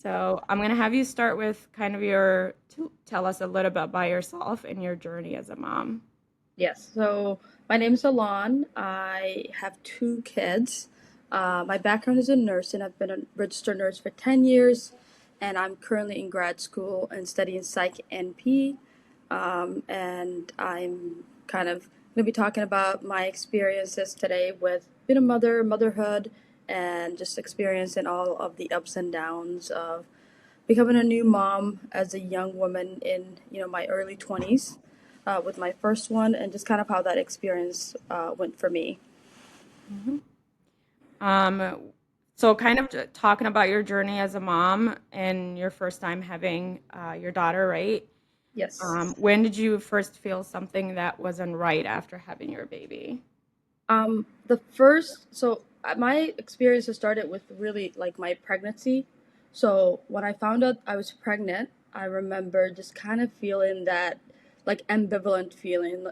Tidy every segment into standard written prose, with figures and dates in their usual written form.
So I'm going to have you start with kind of tell us a little bit about yourself and your journey as a mom. Yes. So my name is Alon. I have two kids. My background is a nurse, and I've been a registered nurse for 10 years. And I'm currently in grad school and studying Psych NP. And I'm kind of going to be talking about my experiences today with being a mother, motherhood, and just experiencing all of the ups and downs of becoming a new mom as a young woman in my early 20s with my first one, and just kind of how that experience went for me. Mhm. Um, so kind of talking about your journey as a mom and your first time having your daughter, right? Yes. When did you first feel something that wasn't right after having your baby? My experiences started with really like my pregnancy. So when I found out I was pregnant, I remember just kind of feeling that like ambivalent feeling,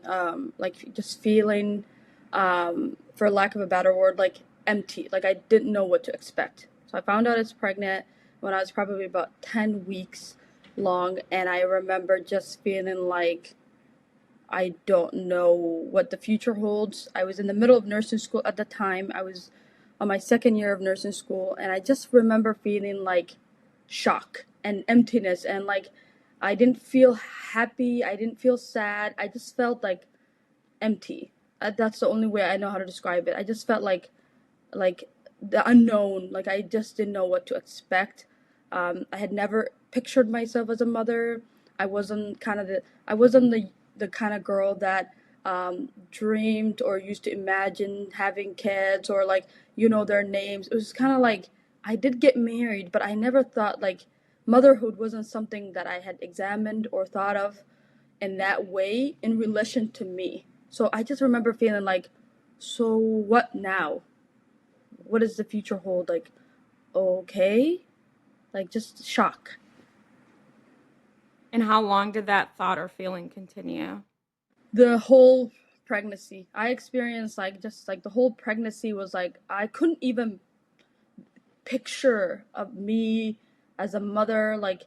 like just feeling, for lack of a better word, like empty. Like I didn't know what to expect. So I found out I was pregnant when I was probably about 10 weeks long, and I remember just feeling like I don't know what the future holds. I was in the middle of nursing school at the time. I was on my second year of nursing school, and I just remember feeling like shock and emptiness, and like I didn't feel happy, I didn't feel sad. I just felt like empty. That's the only way I know how to describe it. I just felt like the unknown, like I just didn't know what to expect. I had never pictured myself as a mother. I wasn't the kind of girl that dreamed or used to imagine having kids or like their names. It was kind of like I did get married, but I never thought like motherhood wasn't something that I had examined or thought of in that way in relation to me. So I just remember feeling like, so what now? What does the future hold? Like, okay, like just shock. And how long did that thought or feeling continue? The whole pregnancy, I experienced like just like the whole pregnancy was like I couldn't even picture of me as a mother. Like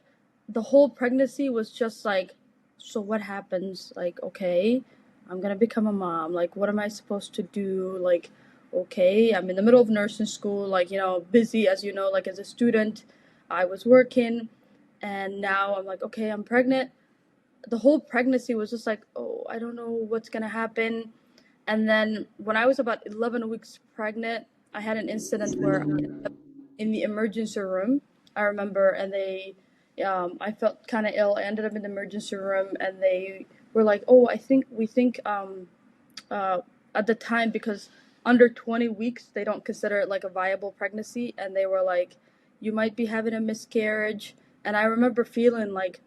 the whole pregnancy was just like, so what happens? Like, okay, I'm gonna become a mom. Like, what am I supposed to do? Like, okay, I'm in the middle of nursing school, like, busy as like as a student. I was working, and now I'm like, okay, I'm pregnant. The whole pregnancy was just like, oh, I don't know what's gonna happen. And then when I was about 11 weeks pregnant, I had an incident where in the emergency room. I remember, and I felt kind of ill. I ended up in the emergency room, and they were like, "Oh, we think uh, at the time because under 20 weeks they don't consider it like a viable pregnancy, and they were like, you might be having a miscarriage." And I remember feeling like,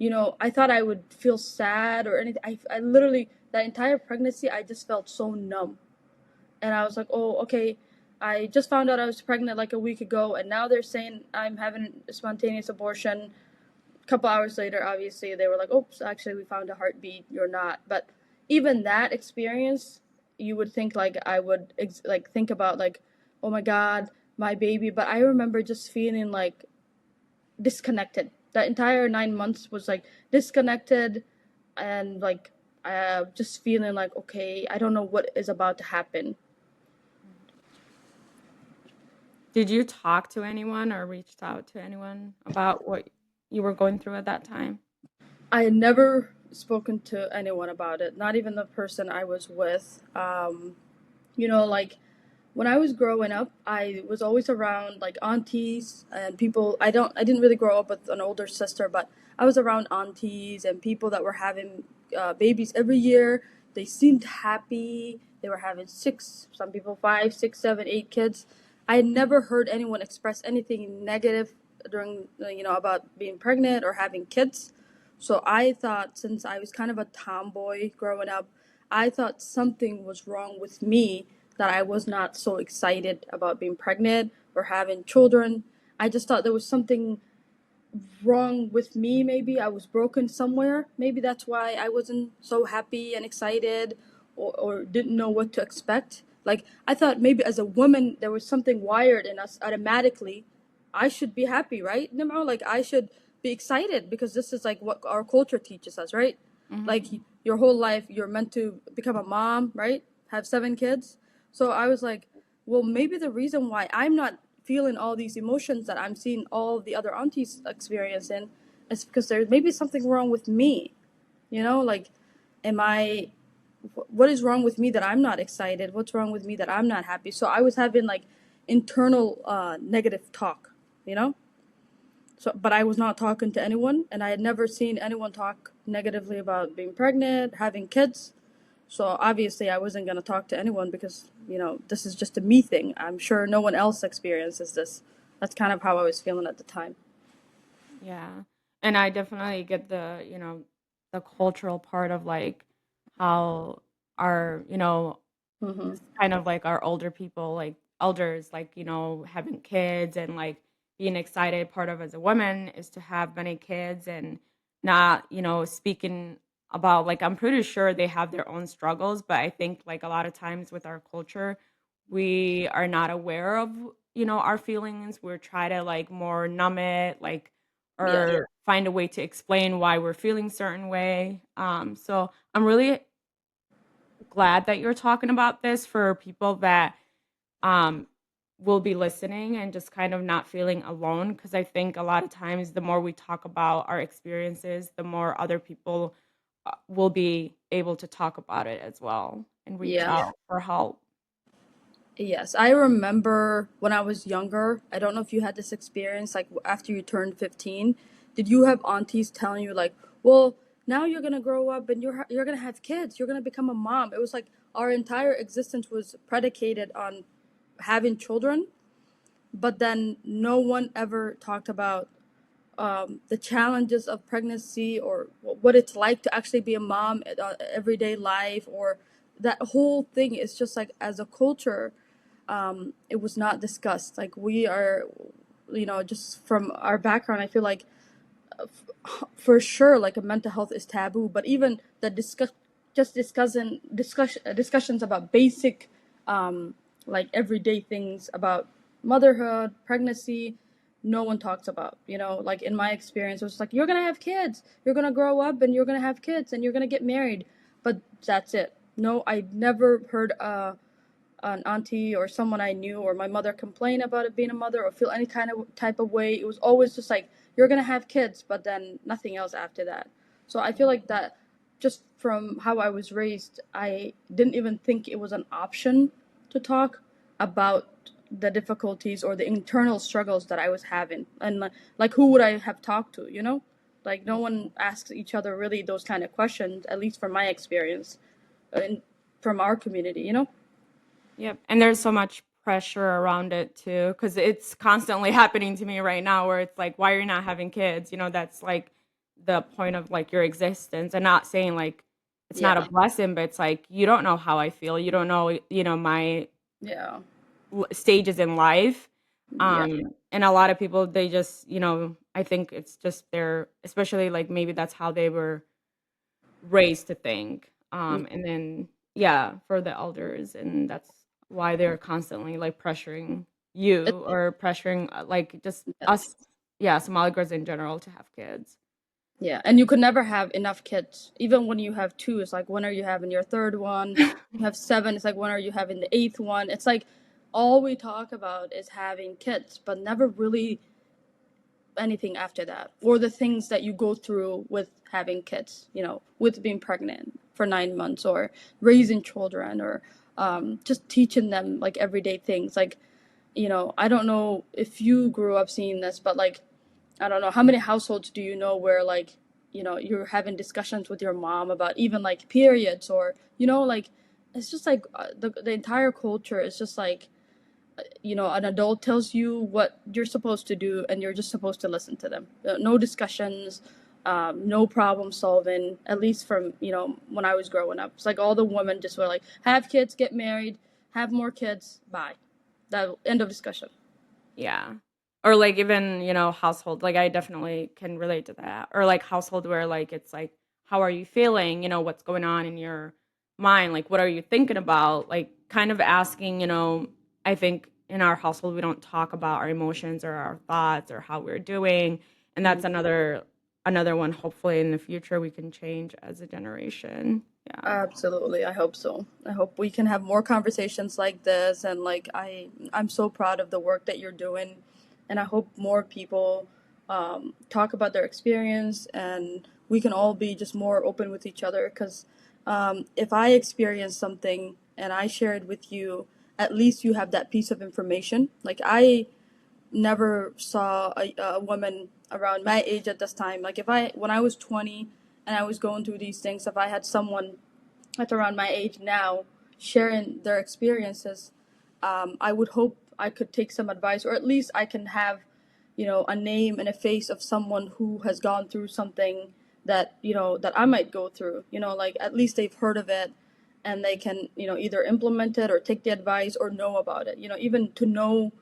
I thought I would feel sad or anything. I literally that entire pregnancy I just felt so numb, and I was like, oh, okay. I just found out I was pregnant like a week ago, and now they're saying I'm having a spontaneous abortion. A couple hours later, obviously, they were like, oops, actually, we found a heartbeat. You're not. But even that experience, you would think like I would like think about like, oh my God, my baby. But I remember just feeling like disconnected. That entire 9 months was like disconnected, and like just feeling like, okay, I don't know what is about to happen. Did you talk to anyone or reached out to anyone about what you were going through at that time? I had never spoken to anyone about it, not even the person I was with. Like when I was growing up, I was always around like aunties and people. I didn't really grow up with an older sister, but I was around aunties and people that were having babies every year. They seemed happy. They were having six, some people five, six, seven, eight kids. I had never heard anyone express anything negative during, about being pregnant or having kids. So I thought, since I was kind of a tomboy growing up, I thought something was wrong with me, that I was not so excited about being pregnant or having children. I just thought there was something wrong with me. Maybe I was broken somewhere. Maybe that's why I wasn't so happy and excited, or didn't know what to expect. Like, I thought maybe as a woman, there was something wired in us automatically I should be happy, right? No, like I should be excited because this is like what our culture teaches us, right? Like Mhm. your whole life you're meant to become a mom, right? Have 7 kids. So I was like, well, maybe the reason why I'm not feeling all these emotions that I'm seeing all the other aunties experiencing is because there's maybe something wrong with me. Like, am I what is wrong with me that I'm not excited? What's wrong with me that I'm not happy? So I was having like internal negative talk, you know? So, but I was not talking to anyone, and I had never seen anyone talk negatively about being pregnant, having kids. So obviously, I wasn't gonna talk to anyone because this is just a me thing. I'm sure no one else experiences this. That's kind of how I was feeling at the time. Yeah. And I definitely get the cultural part of like how our, Mm-hmm. kind of like our older people, like elders, like, having kids and like being excited. Part of as a woman is to have many kids and not, speaking about like, I'm pretty sure they have their own struggles, but I think like a lot of times with our culture, we are not aware of, our feelings. We're try to like more numb it, like, Yes. or find a way to explain why we're feeling certain way. So I'm really glad that you're talking about this for people that um will be listening and just kind of not feeling alone, because I think a lot of times the more we talk about our experiences, the more other people will be able to talk about it as well and reach Yeah. out for help. Yes, I remember when I was younger. I don't know if you had this experience, like after you turned 15, did you have aunties telling you like, "Well, now you're gonna grow up and you're gonna have kids. You're gonna become a mom." It was like our entire existence was predicated on having children, but then no one ever talked about the challenges of pregnancy or what it's like to actually be a mom in everyday life, or that whole thing is just like as a culture it was not discussed. Like we are, just from our background, I feel like for sure, like a mental health is taboo. But even the discussions about basic, like everyday things about motherhood, pregnancy, no one talks about. Like in my experience, it was like you're gonna have kids, you're gonna grow up, and you're gonna have kids, and you're gonna get married, but that's it. No, I never heard an auntie or someone I knew or my mother complain about it being a mother or feel any kind of type of way. It was always just like you're gonna have kids, but then nothing else after that. So I feel like that just from how I was raised, I didn't even think it was an option to talk about the difficulties or the internal struggles that I was having, and like who would I have talked to? Like no one asks each other really those kind of questions, at least from my experience, and from our community. Yep, and there's so much pressure around it too, because it's constantly happening to me right now where it's like, "Why are you not having kids?" That's, like, the point of, like, your existence, and not saying, like, it's not a Yeah. blessing, but it's like, you don't know how I feel, you don't know, my Yeah. stages in life. Yeah. And a lot of people, they just, I think it's just their, especially like maybe that's how they were raised to think. And then yeah, for the elders, and that's why they're constantly like pressuring It, you or pressuring like just us, yes. yeah, Somali girls in general to have kids. Yeah. And you could never have enough kids. Even when you have two, it's like, when are you having your third one? You have seven, it's like, when are you having the eighth one? It's like all we talk about is having kids, but never really anything after that, or the things that you go through with having kids, with being pregnant for 9 months, or raising children, or just teaching them like everyday things. Like, I don't know if you grew up seeing this, but like, I don't know how many households do you know where like, you're having discussions with your mom about even like periods, or like it's just like the entire culture is just like, an adult tells you what you're supposed to do, and you're just supposed to listen to them. No discussions, no problem solving. At least from when I was growing up, it's like all the women just were like, have kids, get married, have more kids, bye. That end of discussion. Yeah. Or like even, household, like I definitely can relate to that. Or like household where like it's like, how are you feeling? What's going on in your mind? Like what are you thinking about? Like kind of asking, I think in our household, we don't talk about our emotions or our thoughts or how we're doing, and that's another one hopefully in the future we can change as a generation. Yeah. Absolutely. I hope so. I hope we can have more conversations like this, and like I'm so proud of the work that you're doing, and I hope more people talk about their experience, and we can all be just more open with each other, because if I experience something and I share it with you, at least you have that piece of information. Like I never saw a woman around my age at this time. Like if I when I was 20 and I was going through these things, if I had someone at around my age now sharing their experiences, I would hope I could take some advice, or at least I can have, a name and a face of someone who has gone through something that, that I might go through. Like at least they've heard of it, and they can, either implement it or take the advice or know about it. Even to know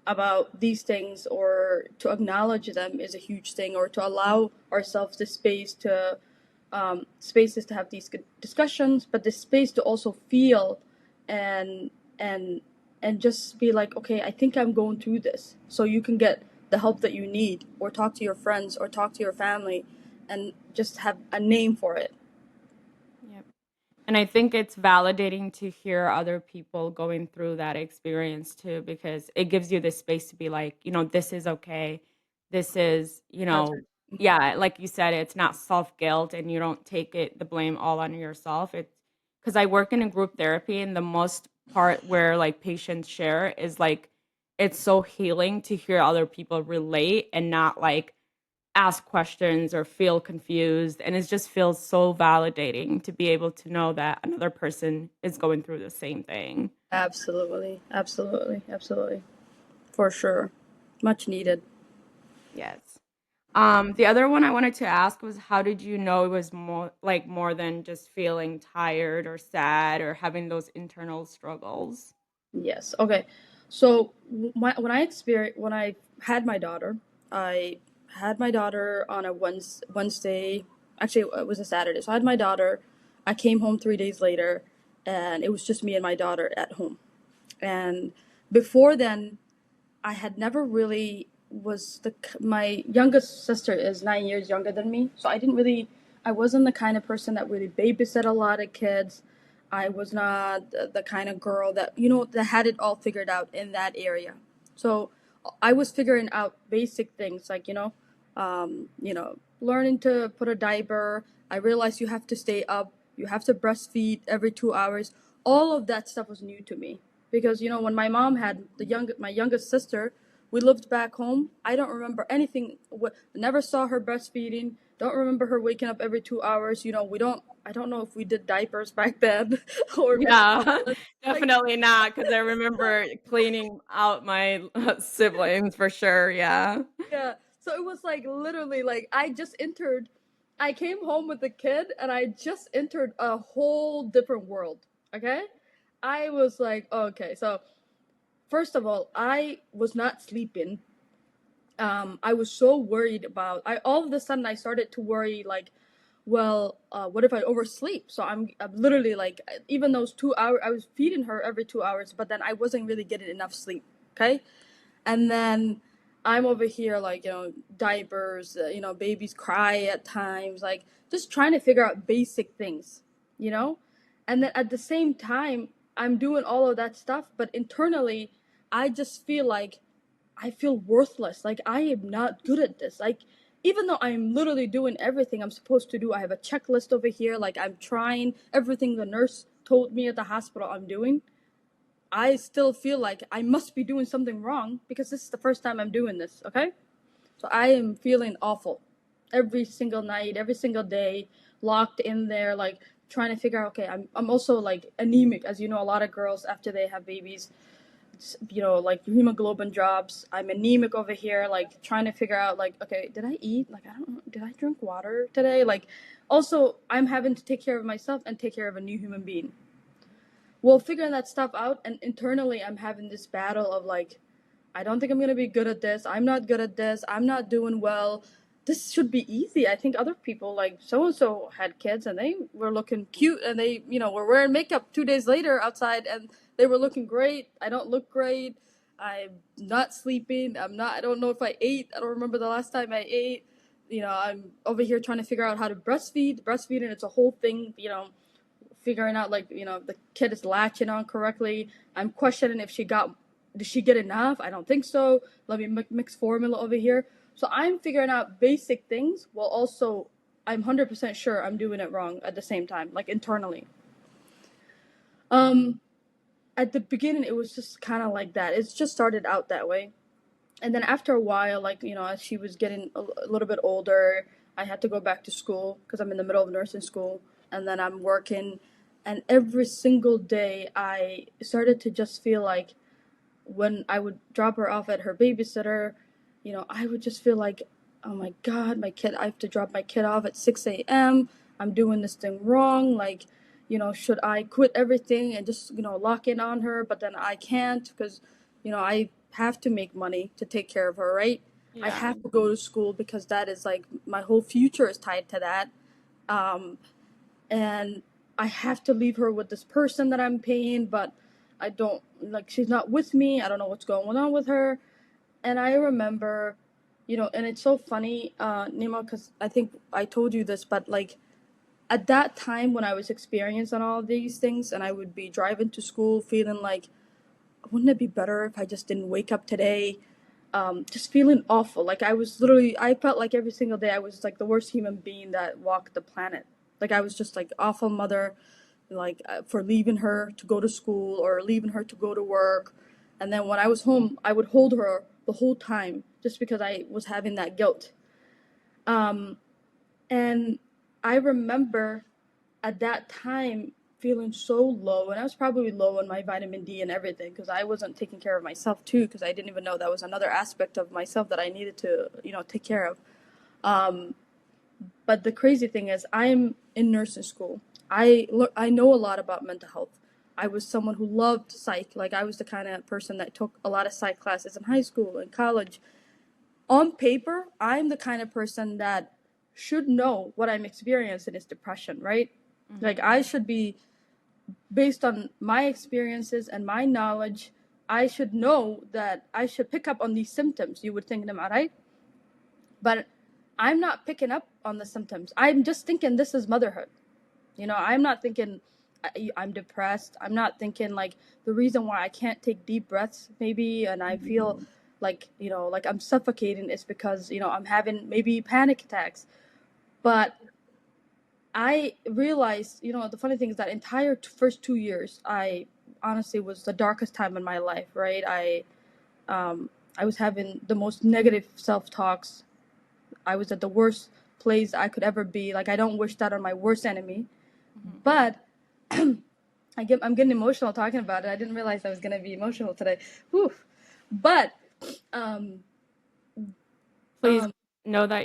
about these things or to acknowledge them is a huge thing, or to allow ourselves the space to spaces to have these discussions, but the space to also feel and and and just be like, okay, I think I'm going through this, so you can get the help that you need, or talk to your friends or talk to your family, and just have a name for it. Yep. And I think it's validating to hear other people going through that experience too, because it gives you the space to be like, this is okay. This is, That's yeah, like you said, it's not self guilt and you don't take the blame all on yourself. It's because I work in a group therapy, and the most part where like patients share is like, it's so healing to hear other people relate and not like ask questions or feel confused, and it just feels so validating to be able to know that another person is going through the same thing. absolutely, absolutely, absolutely, for sure, much needed. Yes. The other one I wanted to ask was, how did you know it was more than just feeling tired or sad or having those internal struggles? Yes. Okay. So when I had my daughter, I had my daughter on a Wednesday. Actually, it was a Saturday. So I had my daughter. I came home 3 days later, and it was just me and my daughter at home. And before then, I had never really was the my youngest sister is 9 years younger than me, so I wasn't the kind of person that really babysit a lot of kids. I was not the kind of girl that that had it all figured out in that area. So I was figuring out basic things like learning to put a diaper. I realized you have to stay up, you have to breastfeed every 2 hours. All of that stuff was new to me, because when my mom had my youngest sister, we lived back home. I don't remember anything. Never saw her breastfeeding. Don't remember her waking up every 2 hours. We don't. I don't know if we did diapers back then, or maybe Yeah, like definitely not. Because I remember cleaning out my siblings for sure. Yeah. yeah. So it was like literally like I just entered. I came home with the kid, and I just entered a whole different world. Okay, I was like, okay. So first of all, I was not sleeping. I was so worried about. I all of a sudden I started to worry like, well, what if I oversleep? So I'm literally like, even those 2 hours, I was feeding her every 2 hours, but then I wasn't really getting enough sleep. Okay, and then I'm over here like diapers, babies cry at times, like just trying to figure out basic things, you know, and then at the same time I'm doing all of that stuff, but internally I just feel like I feel worthless. Like I am not good at this. Like even though I'm literally doing everything I'm supposed to do, I have a checklist over here. Like I'm trying everything the nurse told me at the hospital I'm doing. I still feel like I must be doing something wrong, because this is the first time I'm doing this. Okay, so I am feeling awful every single night, every single day, locked in there, like trying to figure out. Okay, I'm also like anemic, as you know. A lot of girls after they have babies, like hemoglobin drops. I'm anemic over here, like trying to figure out, like, okay, did I eat? Like, I don't know, did I drink water today? Like, also, I'm having to take care of myself and take care of a new human being. Well, figuring that stuff out, and internally, I'm having this battle of like, I don't think I'm gonna be good at this. I'm not good at this. I'm not doing well. This should be easy. I think other people, like so and so, had kids and they were looking cute, and they were wearing makeup 2 days later outside, and they were looking great. I don't look great. I'm not sleeping. I don't know if I ate. I don't remember the last time I ate. I'm over here trying to figure out how to breastfeed. Breastfeeding, it's a whole thing, figuring out like, if the kid is latching on correctly. I'm questioning if did she get enough? I don't think so. Let me mix formula over here. So I'm figuring out basic things while also I'm 100% sure I'm doing it wrong at the same time, like internally. Um, at the beginning, it was just kind of like that. It's just started out that way. And then after a while, like, as she was getting a little bit older, I had to go back to school because I'm in the middle of nursing school. And then I'm working. And every single day, I started to just feel like when I would drop her off at her babysitter, I would just feel like, oh my God, I have to drop my kid off at 6 a.m. I'm doing this thing wrong. Like, should I quit everything and just, lock in on her? But then I can't because, I have to make money to take care of her, right? I Yeah. have to go to school because that is like my whole future is tied to that. Um, and I have to leave her with this person that I'm paying, but I don't like she's not with me. I don't know what's going on with her. And I remember, and it's so funny, Nima, because I think I told you this, but like at that time when I was experiencing all of these things, and I would be driving to school feeling like, wouldn't it be better if I just didn't wake up today? Just feeling awful. Like I felt like every single day I was like the worst human being that walked the planet. Like I was just like awful mother, like for leaving her to go to school or leaving her to go to work. And then when I was home, I would hold her the whole time just because I was having that guilt. Um, and I remember at that time feeling so low, and I was probably low on my vitamin D and everything because I wasn't taking care of myself too, because I didn't even know that was another aspect of myself that I needed to, take care of. Um, but the crazy thing is, I'm in nursing school. I know a lot about mental health. I was someone who loved psych. Like I was the kind of person that took a lot of psych classes in high school and college. On paper, I'm the kind of person that should know what I'm experiencing is depression, right? Like Mm-hmm. I should be, based on my experiences and my knowledge, I should know that I should pick up on these symptoms. You would think them, right? But I'm not picking up on the symptoms. I'm just thinking this is motherhood. I'm not thinking I'm depressed. I'm not thinking like the reason why I can't take deep breaths maybe and I feel like, like I'm suffocating is because, I'm having maybe panic attacks. But I realized, the funny thing is that entire first 2 years, I honestly was the darkest time in my life, right? I was having the most negative self talks. I was at the worst place I could ever be. Like I don't wish that on my worst enemy. Mm-hmm. But I'm getting emotional talking about it. I didn't realize I was gonna be emotional today. Whew. But um, Please um, know that,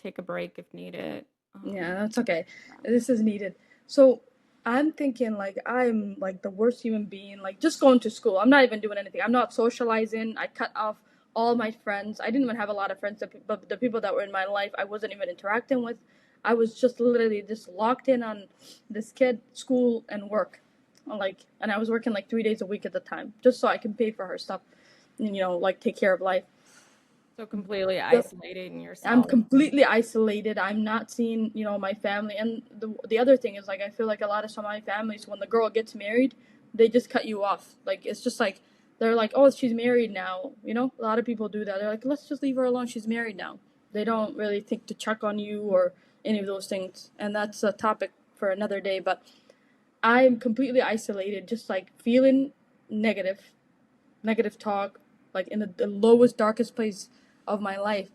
take a break if needed. yeah, that's okay. This is needed. So I'm thinking like I'm like the worst human being. Like just going to school. I'm not even doing anything. I'm not socializing. I cut off all my friends. I didn't even have a lot of friends. But the people that were in my life, I wasn't even interacting with. I was just literally just locked in on this kid, school, and work. And I was working like 3 days a week at the time, just so I can pay for her stuff, and, like take care of life. So completely The isolating I'm yourself. completely isolated. I'm not seeing, my family. And the other thing is like I feel like a lot of some of my families, when the girl gets married, they just cut you off. Like it's just like they're like, oh, she's married now. A lot of people do that. They're like, let's just leave her alone. She's married now. They don't really think to check on you or any of those things. And that's a topic for another day. But I'm completely isolated, just like feeling negative, negative talk, like in the lowest, darkest place of my life.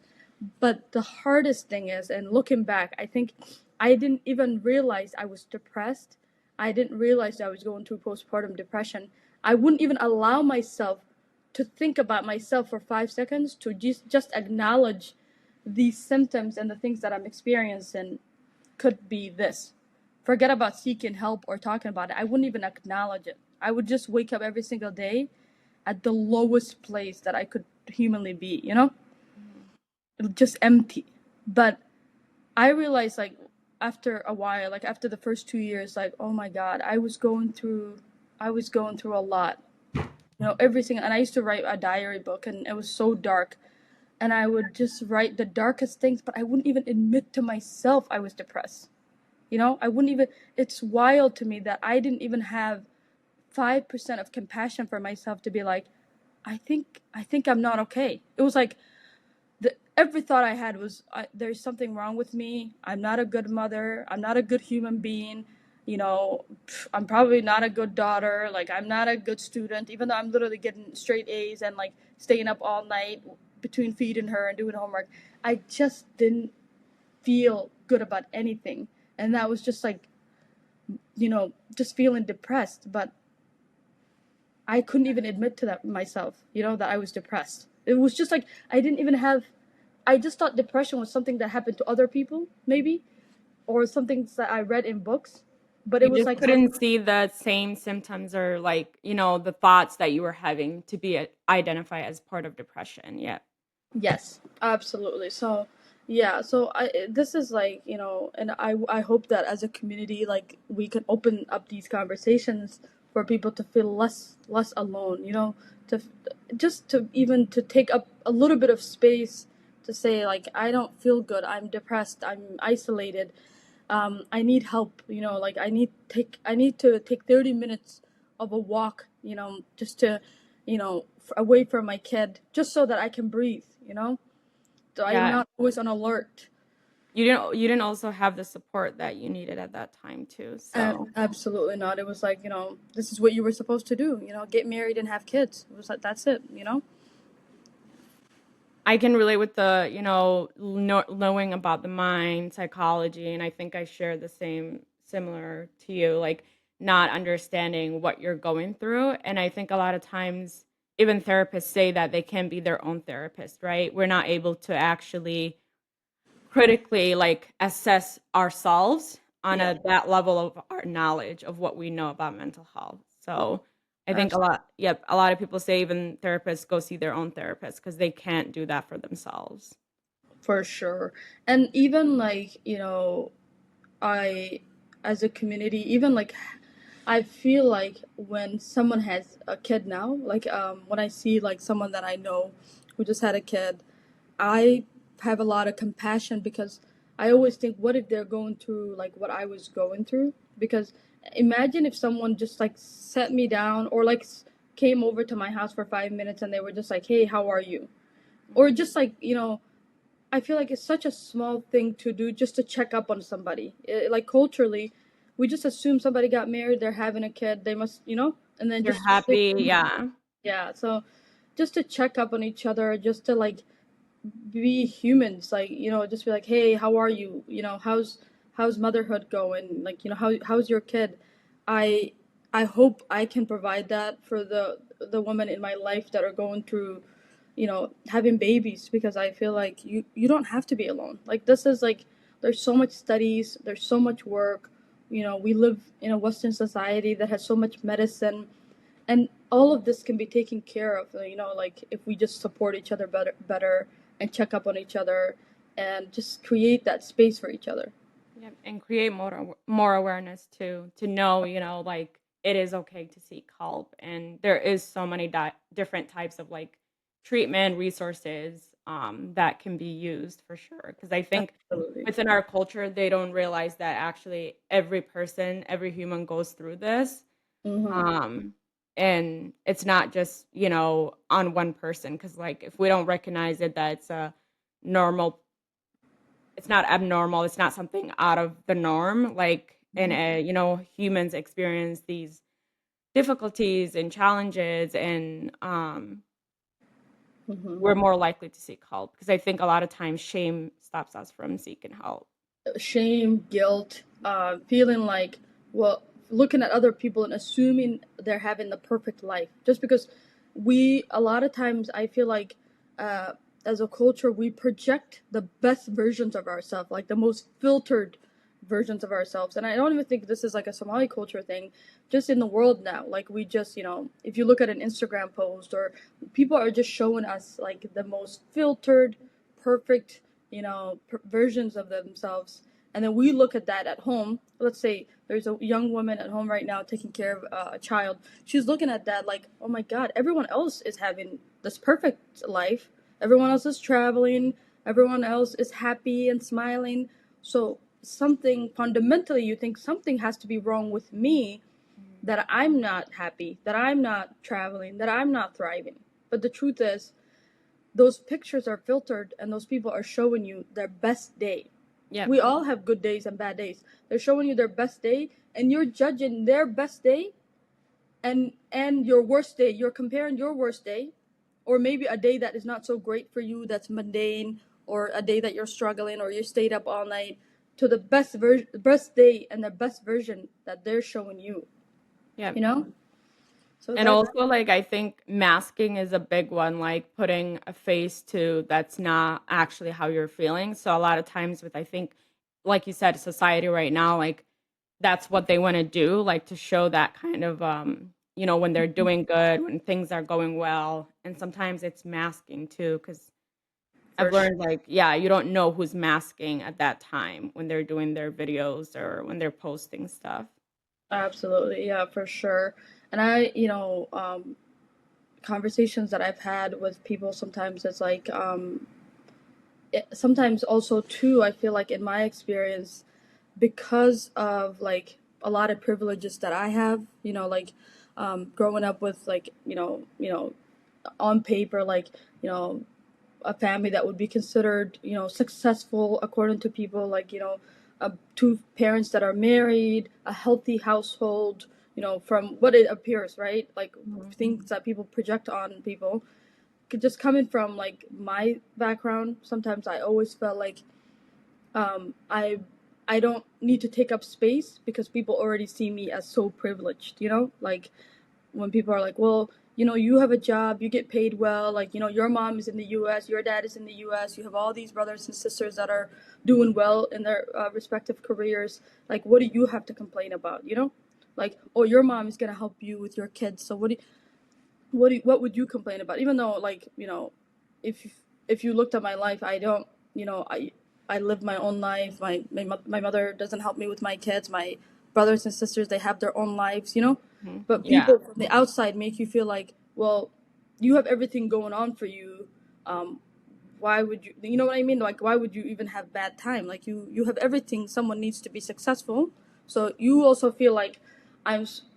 But the hardest thing is, and looking back, I think I didn't even realize I was depressed. I didn't realize I was going through postpartum depression. I wouldn't even allow myself to think about myself for 5 seconds, to just acknowledge these symptoms and the things that I'm experiencing could be this. Forget about seeking help or talking about it. I wouldn't even acknowledge it. I would just wake up every single day at the lowest place that I could humanly be, Mhm. just empty. But I realized, like, after a while, like after the first 2 years, like, oh my God, I was going through a lot. everything. And I used to write a diary book, and it was so dark. And I would just write the darkest things, but I wouldn't even admit to myself I was depressed. I wouldn't even, it's wild to me that I didn't even have 5% of compassion for myself to be like, I think I'm not okay. It was like every thought I had was, there's something wrong with me. I'm not a good mother. I'm not a good human being. I'm probably not a good daughter. Like, I'm not a good student, even though I'm literally getting straight A's and like staying up all night between feeding her and doing homework. I just didn't feel good about anything. And that was just like, just feeling depressed. But I couldn't even admit to that myself, that I was depressed. It was just like, I just thought depression was something that happened to other people, maybe, or something that I read in books. But it You was just like, couldn't see the same symptoms or like, the thoughts that you were having to be identified as part of depression. Yeah. yes, absolutely. So, yeah, so this is like, and I hope that as a community, like, we can open up these conversations for people to feel less alone, to just to even to take up a little bit of space to say, like, I don't feel good, I'm depressed, I'm isolated, I need help, like, I need to take 30 minutes of a walk, just to, away from my kid, just so that I can breathe, so I'm Yeah. not always on alert. You didn't also have the support that you needed at that time too. So Absolutely not. It was like, this is what you were supposed to do, get married and have kids. It was like, that's it. I can relate with the, knowing about the mind, psychology, and I think I share the same similar to you, like not understanding what you're going through. And I think a lot of times even therapists say that they can be their own therapist, right? We're not able to actually critically like assess ourselves on Yeah, that level of our knowledge of what we know about mental health. So I think absolutely. a lot of people say even therapists go see their own therapist because they can't do that for themselves. For sure. And even like, I, as a community, even like, I feel like when someone has a kid now, like, when I see like someone that I know who just had a kid, I have a lot of compassion, because I always think, what if they're going through like what I was going through? Because imagine if someone just like set me down, or like came over to my house for 5 minutes and they were just like, hey, how are you? Or Mhm. just like, I feel like it's such a small thing to do, just to check up on somebody. Like, culturally, we just assume somebody got married, they're having a kid, they must, and then They're just sit. happy, yeah. Yeah, so just to check up on each other, just to like be humans, like, just be like, hey, how are you? How's motherhood going? Like, how's your kid? I i hope I can provide that for the women in my life that are going through, having babies, because I feel like you don't have to be alone. Like, this is like, there's so much studies, there's so much work. We live in a Western society that has so much medicine, and all of this can be taken care of, like, if we just support each other better, and check up on each other, and just create that space for each other. Yeah, and create more awareness too, to know, like it is okay to seek help, and there is so many different types of like treatment resources that can be used for sure. Because I think Absolutely. within our culture, they don't realize that actually every person, every human goes through this, Mm-hmm. um, and it's not just on one person. Because like if we don't recognize it, that it's a normal it's not abnormal, it's not something out of the norm, like, and, Mm-hmm. humans experience these difficulties and challenges, and, Mm-hmm. we're more likely to seek help because I think a lot of times shame stops us from seeking help. Shame, guilt, feeling like, well, looking at other people and assuming they're having the perfect life. Just because a lot of times, I feel like, uh, as a culture, we project the best versions of ourselves, like the most filtered versions of ourselves. And I don't even think this is like a Somali culture thing, just in the world now. Like, we just, if you look at an Instagram post, or people are just showing us like the most filtered, perfect, versions of themselves. and then we look at that at home. Let's say there's a young woman at home right now taking care of a child. She's looking at that like, oh my God, everyone else is having this perfect life. Everyone else is traveling. Everyone else is happy and smiling. So something fundamentally, you think something has to be wrong with me, that I'm not happy, that I'm not traveling, that I'm not thriving. But the truth is, those pictures are filtered and those people are showing you their best day. Yep. We all have good days and bad days. They're showing you their best day and you're judging their best day and your worst day. You're comparing your worst day, or maybe a day that is not so great for you, that's mundane, or a day that you're struggling or you stayed up all night, to the best day and the best version that they're showing you. Yep. You know? So And that's also, like, I think masking is a big one, like putting a face to that's not actually how you're feeling. So a lot of times with, I think, like you said, society right now, like that's what they want to do, like to show that kind of, when they're doing good, when things are going well. And sometimes it's masking too, because for I've sure. learned like, yeah, you don't know who's masking at that time when they're doing their videos or when they're posting stuff. Absolutely, yeah, for sure. And I, conversations that I've had with people sometimes it's like, sometimes also too, I feel like in my experience, because of like a lot of privileges that I have, like growing up with like, on paper, like, you know, a family that would be considered, successful according to people, like, two parents that are married, a healthy household, from what it appears, right? Like Mhm. things that people project on people. Just coming from like my background, sometimes I always felt like um, I I don't need to take up space because people already see me as so privileged, like when people are like, well, you have a job, you get paid well, like, your mom is in the US, your dad is in the US, you have all these brothers and sisters that are doing well in their respective careers. Like, what do you have to complain about, Like, oh, your mom is going to help you with your kids. So what would you complain about? Even though, like, if if you looked at my life, I don't, I live my own life. My mother doesn't help me with my kids. My brothers and sisters, they have their own lives, Mhm. but Yeah. people from the outside make you feel like, well, you have everything going on for you. Why would you know what I mean? Like, why would you even have bad time? Like, you have everything someone needs to be successful. So you also feel like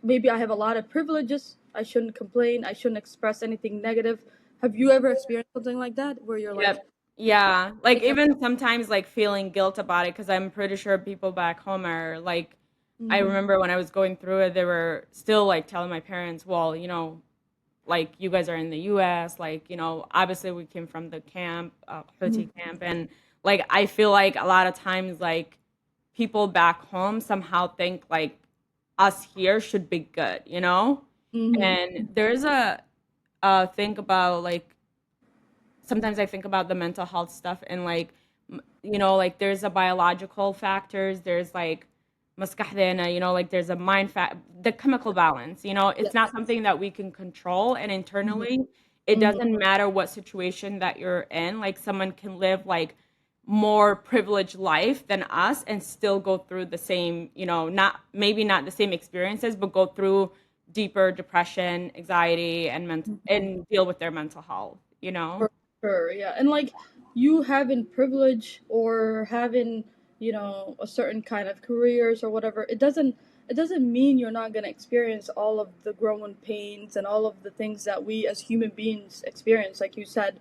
maybe I have a lot of privileges. I shouldn't complain. I shouldn't express anything negative. Have you ever experienced something like that where you're like, Yep. Yeah, like, taking up? even sometimes, like, feeling guilt about it, because 'cause I'm pretty sure people back home are, like I Mm-hmm. remember when I was going through it, they were still, like, telling my parents, "Well, like, you guys are in the US, like, obviously we came from the camp, Mm-hmm. Houthi camp," and, like, I feel like a lot of times, like, people back home somehow think, like, us here should be good, you know? Mm-hmm. And there's think about, like sometimes I think about the mental health stuff and like like there's a biological factors, there's like Maskaxda, like there's a the chemical balance, it's not Yes. something that we can control, and Mm-hmm. internally it Mm-hmm. doesn't matter what situation that you're in, like someone can live like more privileged life than us and still go through the same, not maybe not the same experiences, but go through deeper depression, anxiety, and deal with their mental health. For sure, yeah. And like, you having privilege or having, a certain kind of careers or whatever, it doesn't mean you're not gonna experience all of the growing pains and all of the things that we as human beings experience. Like you said,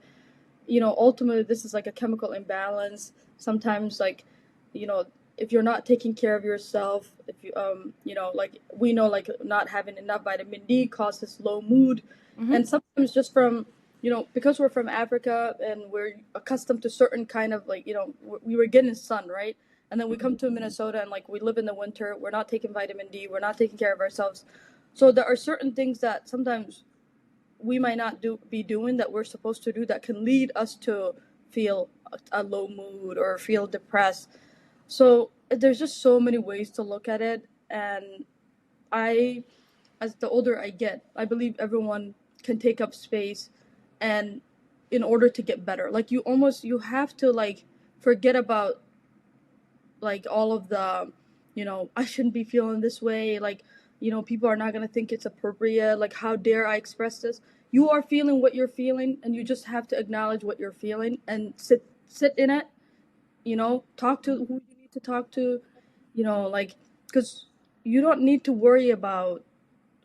ultimately this is like a chemical imbalance. Sometimes, like, you know, if you're not taking care of yourself, if you like, we know, like, not having enough vitamin D causes low mood. Mhm. And sometimes just from, because we're from Africa and we're accustomed to certain kind of, like, we were getting sun, right? And then we come to Minnesota and like we live in the winter, we're not taking vitamin D, we're not taking care of ourselves. So there are certain things that sometimes we might not be doing that we're supposed to do that can lead us to feel a low mood or feel depressed. So there's just so many ways to look at it. And I, as the older I get, I believe everyone can take up space, and in order to get better, like, you have to, like, forget about like all of the, I shouldn't be feeling this way, like, people are not going to think it's appropriate, like how dare I express this. You are feeling what you're feeling, and you just have to acknowledge what you're feeling and sit in it, talk to who you need to talk to, like, because you don't need to worry about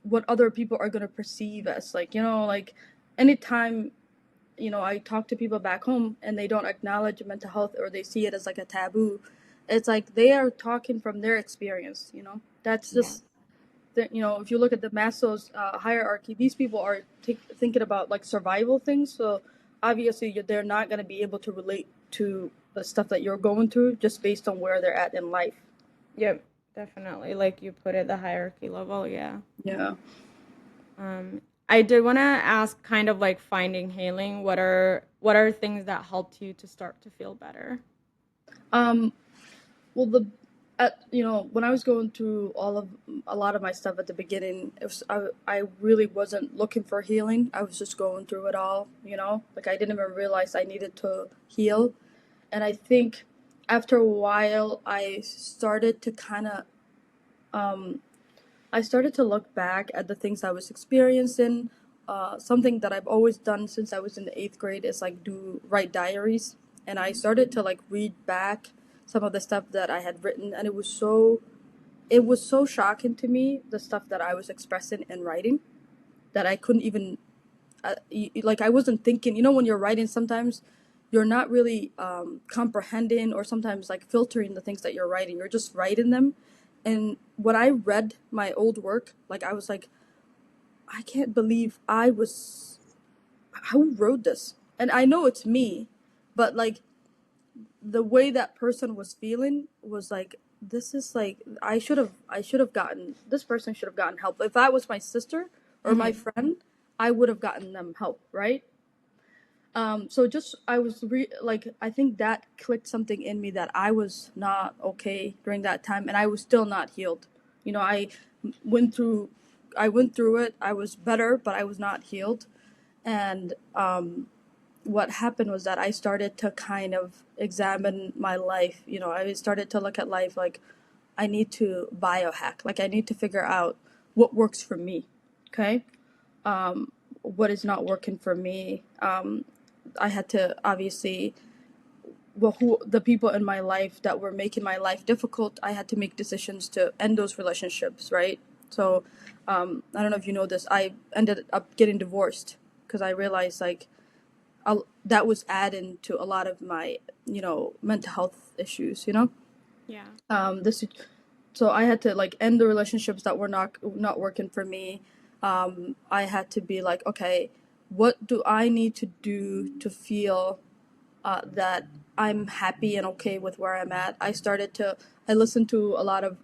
what other people are going to perceive as, like, like anytime, I talk to people back home and they don't acknowledge mental health, or they see it as like a taboo. It's like they are talking from their experience. That's Yeah. just if you look at the Maslow's hierarchy, these people are thinking about like survival things. So obviously, they're not going to be able to relate to the stuff that you're going through just based on where they're at in life. Yep. Definitely. Like you put it, the hierarchy level. Yeah. Yeah. Um, I did want to ask, kind of like finding healing. What are things that helped you to start to feel better? Um, Well, when I was going through a lot of my stuff at the beginning, I really wasn't looking for healing. I was just going through it all, like I didn't even realize I needed to heal. And I think after a while, um, I started to look back at the things I was experiencing. Something that I've always done since I was in the eighth grade is like write diaries, and I started to like read back some of the stuff that I had written, and it was so shocking to me, the stuff that I was expressing in writing, that I couldn't even like, I wasn't thinking. When you're writing, sometimes you're not really comprehending, or sometimes like filtering the things that you're writing. You're just writing them. And when I read my old work, like I was like, I can't believe who wrote this. And I know it's me, but like the way that person was feeling was like, this is like, I should have gotten this person should have gotten help. If that was my sister or my Mm-hmm. friend, I would have gotten them help, right? So just I was like, I think that clicked something in me, that I was not okay during that time, and I was still not healed. I went through, I went through it. I was better, but I was not healed. And what happened was that I started to kind of examine my life. I started to look at life like, I need to biohack. Like, I need to figure out what works for me. Okay. What is not working for me. I had to obviously, well, who the people in my life that were making my life difficult, I had to make decisions to end those relationships, right? So, I don't know if you know this. I ended up getting divorced because I realized like that was adding to a lot of my, mental health issues. Yeah. This, so I had to like end the relationships that were not working for me. I had to be like, okay, what do I need to do to feel that I'm happy and okay with where I'm at. I listened to a lot of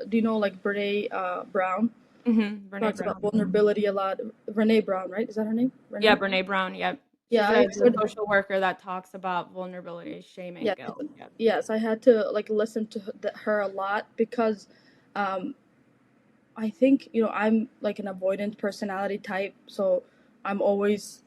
do you know like Brene Brown? Mm-hmm. Brene Talks about Brown. vulnerability a lot. Brene Brown, right? Is that her name? Yeah, Brene? Brene Brown. Yep. Yeah, She's I a started. social worker that talks about vulnerability, shame, and Yeah, guilt. Yep. yes, I had to like listen to her a lot because um, I think I'm like an avoidant personality type, so I'm always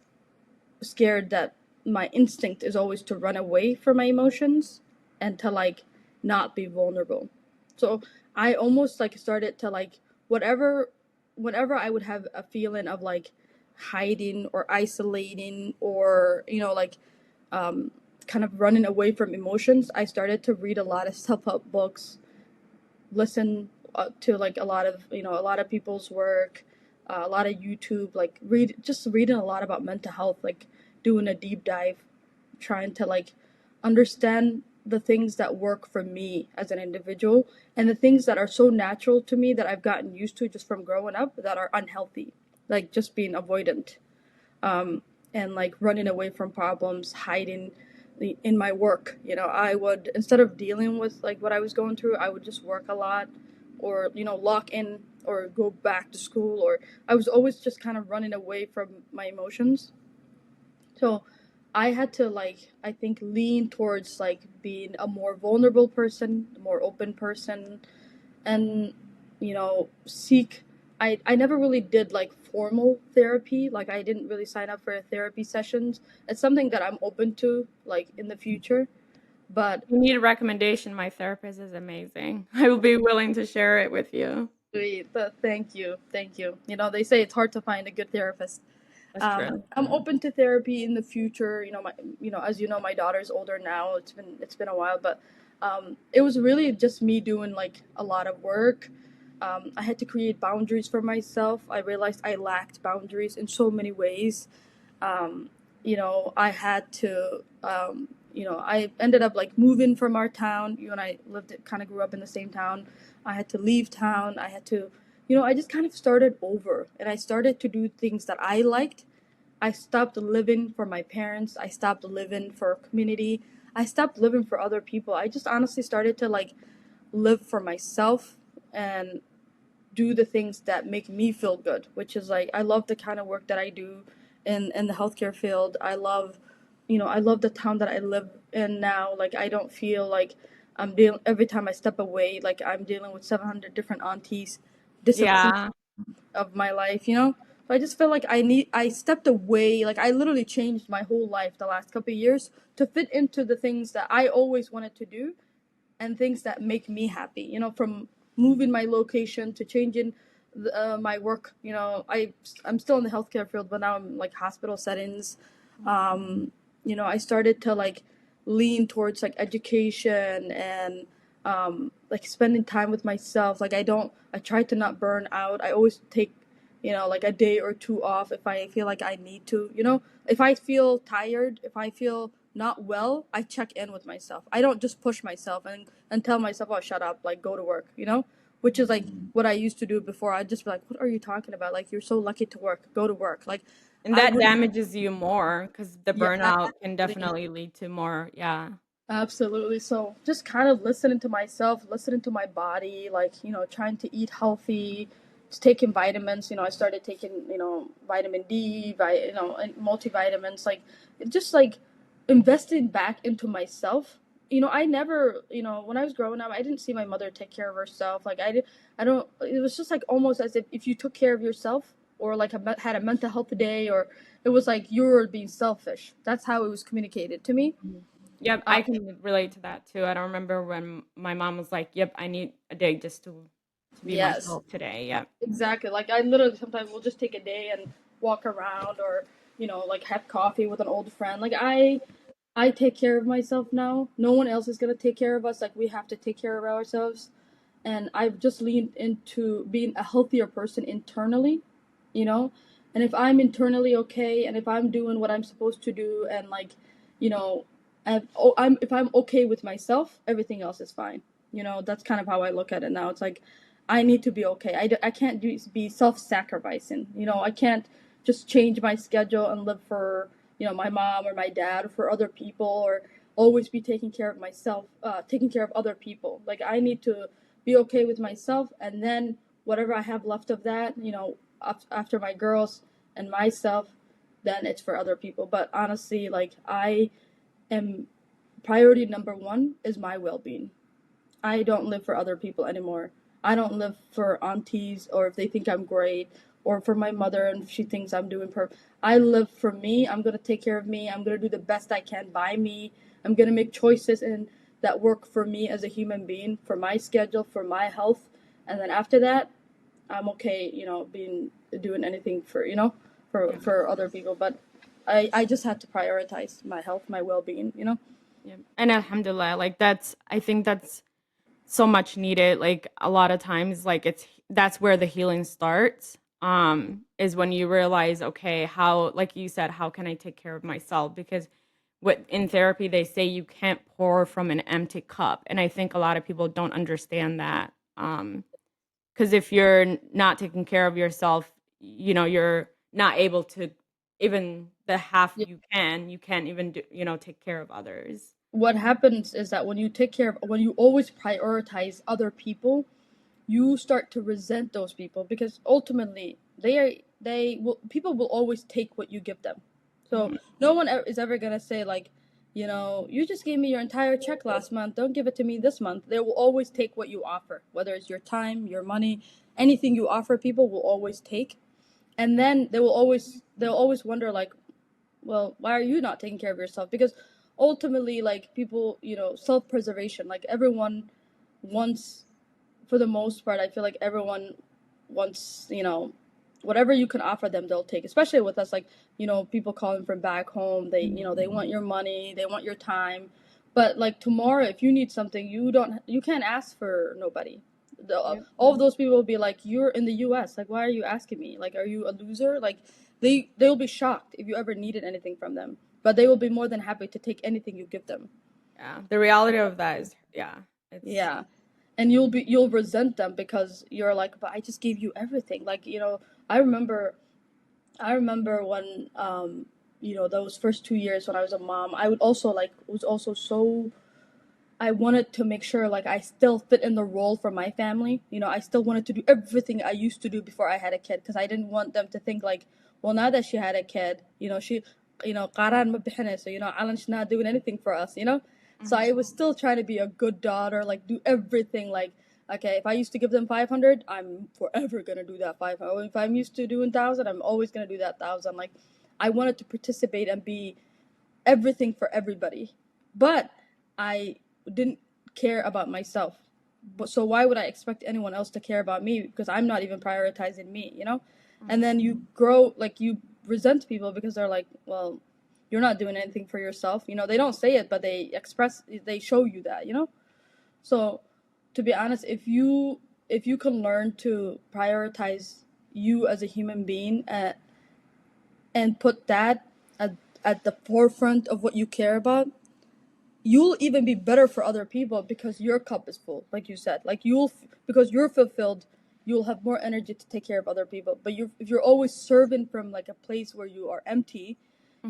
scared that my instinct is always to run away from my emotions and to like not be vulnerable. So I almost like started to like, whatever whenever I would have a feeling of like hiding or isolating, or like um kind of running away from emotions, I started to read a lot of self-help books, listen to like a lot of people's work, a lot of YouTube, like reading a lot about mental health, like doing a deep dive, trying to like understand the things that work for me as an individual, and the things that are so natural to me that I've gotten used to just from growing up that are unhealthy, like just being avoidant, and like running away from problems, hiding in my work. I would, instead of dealing with like what I was going through, I would just work a lot, or lock in, or go back to school, or I was always just kind of running away from my emotions. So I had to like, I think, lean towards like being a more vulnerable person, a more open person, and seek. I never really did like formal therapy. Like, I didn't really sign up for therapy sessions. It's something that I'm open to like in the future. But If you need a recommendation, my therapist is amazing. I will be willing to share it with you. sweet, thank you, thank you. You know, they say it's hard to find a good therapist. That's true. I'm open to therapy in the future. As you know, my daughter's older now. It's been a while, but it was really just me doing like a lot of work. I had to create boundaries for myself. I realized I lacked boundaries in so many ways. um, I had to, I ended up like moving from our town. You and I kind of grew up in the same town. I had to leave town. I had to, I just kind of started over and I started to do things that I liked. I stopped living for my parents. I stopped living for a community. I stopped living for other people. I just honestly started to like live for myself and do the things that make me feel good, which is like I love the kind of work that I do in the healthcare field. I love the town that I live in now. Like I don't feel like I'm dealing every time I step away, like I'm dealing with 700 different aunties disappear Yeah. of my life. So I just feel like I stepped away, like I literally changed my whole life the last couple of years to fit into the things that I always wanted to do and things that make me happy. From moving my location to changing my work. I'm still in the healthcare field, but now I'm like hospital settings. I started to like lean towards like education and like spending time with myself. Like I try to not burn out. I always take like a day or two off if I feel like I need to. If I feel tired, if I feel not well, I check in with myself. I don't just push myself and tell myself, oh, shut up, like go to work. Which is like what I used to do before. I'd just be like, what are you talking about? Like, you're so lucky to work, go to work. Like, And I that would, damages you more because the yeah, burnout can absolutely. definitely lead to more. Yeah. Absolutely. So just kind of listening to myself, listening to my body, like, trying to eat healthy, just taking vitamins. I started taking, vitamin D, and multivitamins, like just like investing back into myself. I never, when I was growing up, I didn't see my mother take care of herself. Like I don't, it was just like almost as if you took care of yourself or like had a mental health day, or it was like you were being selfish. That's how it was communicated to me. Mhm. Yep, Uh, I can relate to that too. I don't remember when my mom was like, "Yep, I need a day just to be yes. myself today." Yep. Exactly. Like I literally sometimes will just take a day and walk around or like have coffee with an old friend. Like I take care of myself now. No one else is going to take care of us. Like we have to take care of ourselves. And I've just leaned into being a healthier person internally, you know? And if I'm internally okay and if I'm doing what I'm supposed to do and like, you know, if I'm okay with myself, everything else is fine. That's kind of how I look at it now. It's like I need to be okay. I can't be self-sacrificing. I can't just change my schedule and live for, my mom or my dad or for other people or always be taking care of myself, taking care of other people. Like I need to be okay with myself, and then whatever I have left of that, after my girls and myself, then it's for other people. But honestly, like I am priority number one is my well-being. I don't live for other people anymore. I don't live for aunties or if they think I'm great or for my mother and if she thinks I'm doing perfect. I live for me. I'm going to take care of me. I'm going to do the best I can by me. I'm going to make choices and that work for me as a human being, for my schedule, for my health. And then after that, I'm okay, being doing anything for, Yeah. for other people, but I just had to prioritize my health, my well-being. Yeah. And alhamdulillah, like I think that's so much needed. Like a lot of times, like that's where the healing starts. Is when you realize, okay, how, like you said, how can I take care of myself? Because what in therapy they say you can't pour from an empty cup. And I think a lot of people don't understand that. Because if you're not taking care of yourself, you're not able to even the half you can't even do, take care of others. What happens is that when you always prioritize other people, you start to resent those people because ultimately they will people will always take what you give them. So Mhm. no one is ever gonna say like, you just gave me your entire check last month, don't give it to me this month. They will always take what you offer, whether it's your time, your money, anything you offer. People will always take, and then they'll always wonder like, well, why are you not taking care of yourself? Because ultimately, like, people, self-preservation, like, everyone wants, for the most part, I feel like everyone wants, whatever you can offer them, they'll take. Especially with us, like, people calling from back home. They want your money, they want your time. But like tomorrow, if you need something, you can't ask for nobody. Yep. All of those people will be like, "You're in the U.S. Like, why are you asking me? Like, are you a loser?" Like, they'll be shocked if you ever needed anything from them. But they will be more than happy to take anything you give them. Yeah. The reality of that is, yeah, it's Yeah. And you'll resent them because you're like, but I just gave you everything. Like, I remember I remember when those first 2 years when I was a mom, I would also like was also so, I wanted to make sure like I still fit in the role for my family. I still wanted to do everything I used to do before I had a kid, because I didn't want them to think like, well, now that she had a kid, she, qaran ma bixinayso, Alan's not doing anything for us. So I Mhm. was still trying to be a good daughter, like do everything. Like, okay, if I used to give them 500, I'm forever gonna do that 500. If I'm used to doing 1,000, I'm always gonna do that 1,000. Like, I wanted to participate and be everything for everybody, but I didn't care about myself. But so why would I expect anyone else to care about me, because I'm not even prioritizing me? And Mhm. then you grow, like, you resent people because they're like, well, you're not doing anything for yourself. They don't say it, but they show you that. So, to be honest, if you can learn to prioritize you as a human being, and put that at, at the forefront of what you care about, you'll even be better for other people, because your cup is full, like you said. Like, because you're fulfilled, you'll have more energy to take care of other people. But if you're always serving from like a place where you are empty,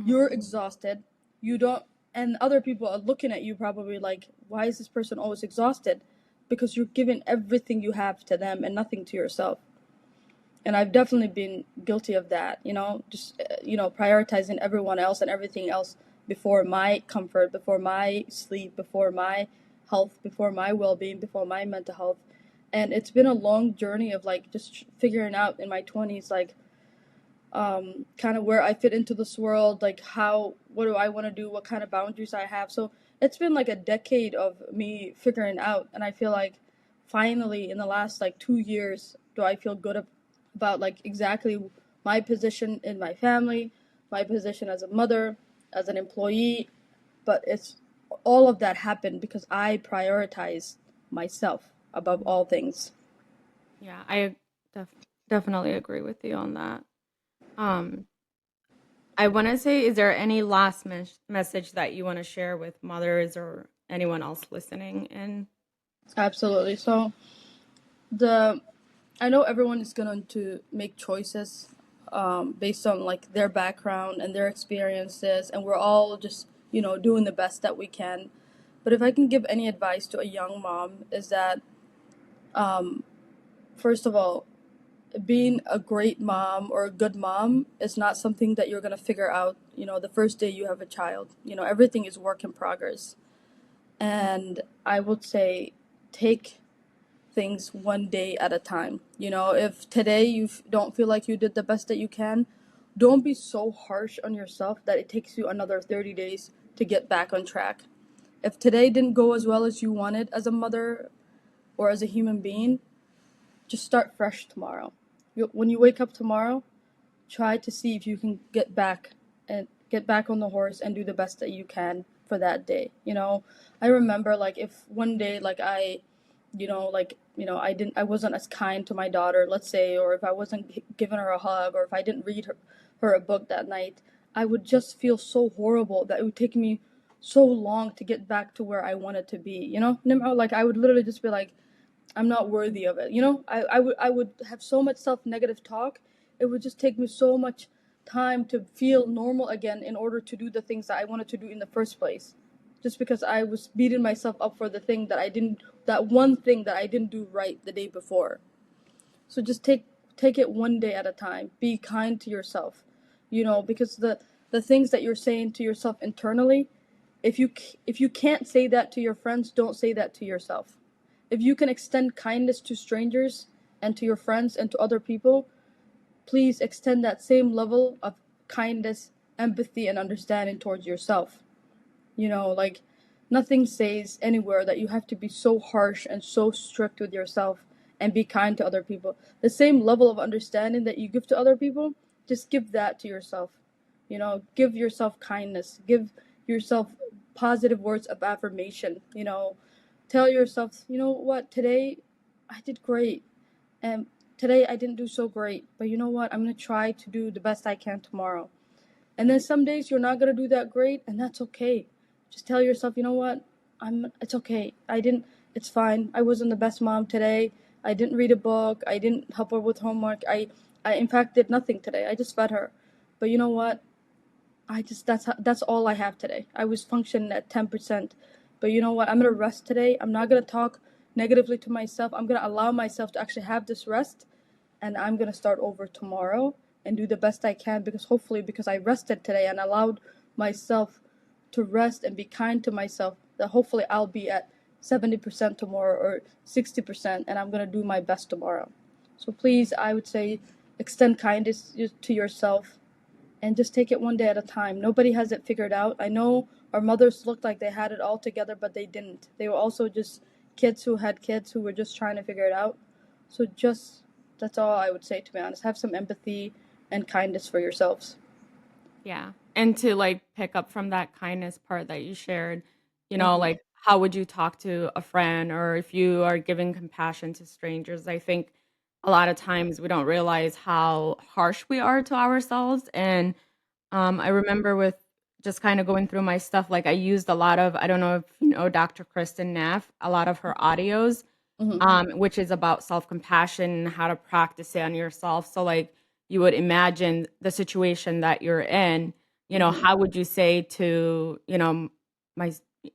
you're Mhm. exhausted. You don't, and other people are looking at you probably like, why is this person always exhausted? Because you're giving everything you have to them and nothing to yourself. And I've definitely been guilty of that. Just prioritizing everyone else and everything else before my comfort, before my sleep, before my health, before my well-being, before my mental health. And it's been a long journey of like just figuring out in my 20s, like, kind of where I fit into this world, like what do I want to do, what kind of boundaries I have. So it's been like a decade of me figuring out, and I feel like finally in the last like 2 years do I feel good about like exactly my position in my family, my position as a mother, as an employee. But it's all of that happened because I prioritize myself above Mhm. all things. Yeah, I def definitely agree with you on that. Um, I want to say, is there any last message that you want to share with mothers or anyone else listening in? Absolutely. So the I know everyone is going to make choices based on like their background and their experiences, and we're all just doing the best that we can. But if I can give any advice to a young mom, is that, um, first of all, being a great mom or a good mom is not something that you're going to figure out the first day you have a child. Everything is work in progress. And I would say, take things one day at a time. If today you don't feel like you did the best that you can, don't be so harsh on yourself that it takes you another 30 days to get back on track. If today didn't go as well as you wanted as a mother or as a human being, just start fresh tomorrow. When you wake up tomorrow, try to see if you can get back on the horse and do the best that you can for that day. I remember, like, if one day, like, I wasn't as kind to my daughter, let's say, or if I wasn't giving her a hug, or if I didn't read her a book that night, I would just feel so horrible that it would take me so long to get back to where I wanted to be. Like, I would literally just be like, I'm not worthy of it. I would have so much self-negative talk. It would just take me so much time to feel normal again in order to do the things that I wanted to do in the first place. Just because I was beating myself up for that one thing that I didn't do right the day before. So just take it one day at a time. Be kind to yourself. Because the things that you're saying to yourself internally, if you can't say that to your friends, don't say that to yourself. If you can extend kindness to strangers and to your friends and to other people, please extend that same level of kindness, empathy, and understanding towards yourself. Like nothing says anywhere that you have to be so harsh and so strict with yourself and be kind to other people. The same level of understanding that you give to other people, just give that to yourself. Give yourself kindness, give yourself positive words of affirmation. Tell yourself, you know what, today I did great, and today I didn't do so great, but you know what, I'm going to try to do the best I can tomorrow. And then some days you're not gonna do that great, and that's okay. Just tell yourself, you know what? It's okay. I didn't it's fine. I wasn't the best mom today. I didn't read a book. I didn't help her with homework. I in fact did nothing today. I just fed her. But you know what? That's all I have today. I was functioning at 10%. But you know what? I'm gonna rest today. I'm not gonna talk negatively to myself. I'm gonna allow myself to actually have this rest, and I'm gonna start over tomorrow and do the best I can, because hopefully, because I rested today and allowed myself to rest and be kind to myself, that hopefully I'll be at 70% tomorrow or 60%, and I'm gonna do my best tomorrow. So please, I would say, extend kindness to yourself and just take it one day at a time. Nobody has it figured out. I know our mothers looked like they had it all together, but they didn't. They were also just kids who had kids who were just trying to figure it out. So just that's all I would say, to be honest. Have some empathy and kindness for yourselves. Yeah. And to like pick up from that kindness part that you shared, Mm-hmm. like how would you talk to a friend or if you are giving compassion to strangers? I think a lot of times we don't realize how harsh we are to ourselves. And I remember with just kind of going through my stuff, like I used a lot of, I don't know if you know Dr. Kristen Neff, a lot of her audios, Mm-hmm. which is about self-compassion and how to practice it on yourself. So like you would imagine the situation that you're in, Mm-hmm. how would you say to, my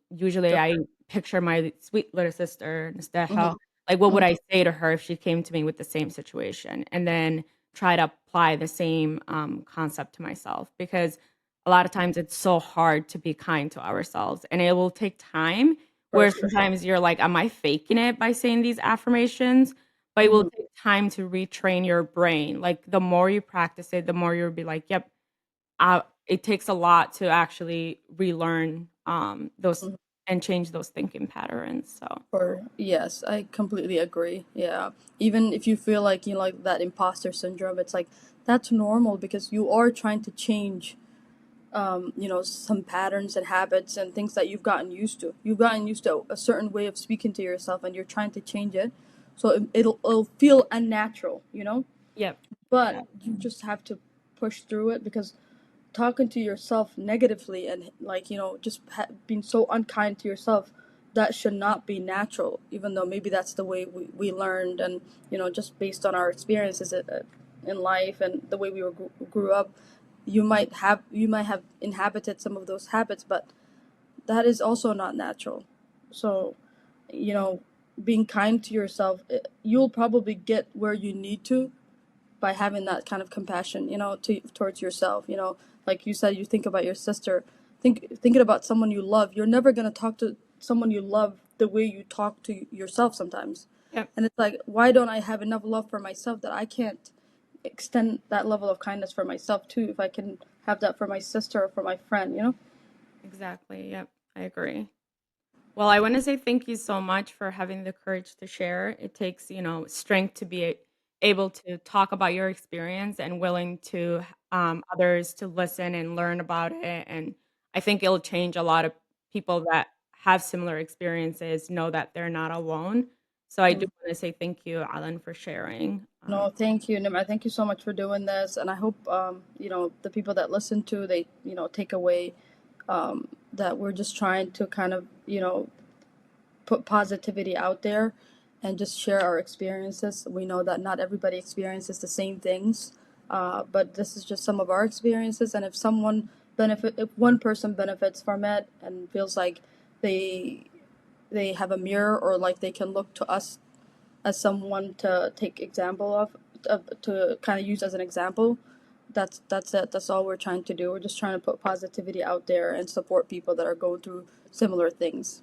usually Sure. I picture my sweet little sister instead Mm-hmm. how like what would Mm-hmm. I say to her if she came to me with the same situation and then try to apply the same concept to myself because a lot of times it's so hard to be kind to ourselves and it will take time For where sure. sometimes you're like, "Am I faking it by saying these affirmations?" But it will Mm-hmm. take time to retrain your brain. Like, the more you practice it, the more you'll be like, "Yep." It takes a lot to actually relearn, those and change those thinking patterns, so Or yes, I completely agree. Yeah. Even if you feel like like that imposter syndrome, it's like that's normal because you are trying to change some patterns and habits and things that you've gotten used to. You've gotten used to a certain way of speaking to yourself and you're trying to change it. So it'll feel unnatural. Yep, But exactly. you just have to push through it, because talking to yourself negatively and like just being so unkind to yourself, that should not be natural, even though maybe that's the way we learned, and just based on our experiences in life and the way we grew up, you might have inhabited some of those habits, but that is also not natural. So you know being kind to yourself, you'll probably get where you need to by having that kind of compassion, towards yourself. Like you said, you think about your sister, thinking about someone you love. You're never gonna talk to someone you love the way you talk to yourself sometimes, Yep. and it's like, why don't I have enough love for myself that I can't extend that level of kindness for myself too? If I can have that for my sister or for my friend. Exactly, yep, I agree. Well, I wanna say thank you so much for having the courage to share. It takes, strength to be able to talk about your experience and willing to others to listen and learn about it, and I think it'll change a lot of people that have similar experiences know that they're not alone. So I do wanna say thank you, Alan, for sharing. No, thank you, Nimra. Thank you so much for doing this, and I hope the people that listen to, they take away that we're just trying to kind of put positivity out there and just share our experiences. We know that not everybody experiences the same things, but this is just some of our experiences. And if one person benefits from it and feels like they they have a mirror, or like they can look to us as someone to take example of to kind of use as an example, that's it. That's all we're trying to do. We're just trying to put positivity out there and support people that are going through similar things.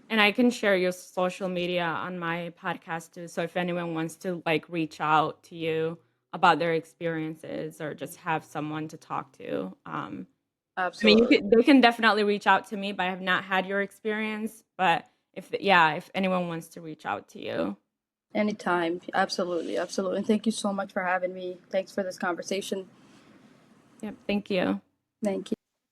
And I can share your social media on my podcast too. So if anyone wants to like reach out to you about their experiences or just have someone to talk to, I mean, Absolutely. they can definitely reach out to me, but I have not had your experience. But if anyone wants to reach out to you. Anytime. Absolutely. Absolutely. And thank you so much for having me. Thanks for this conversation. Yep, thank you. Thank you.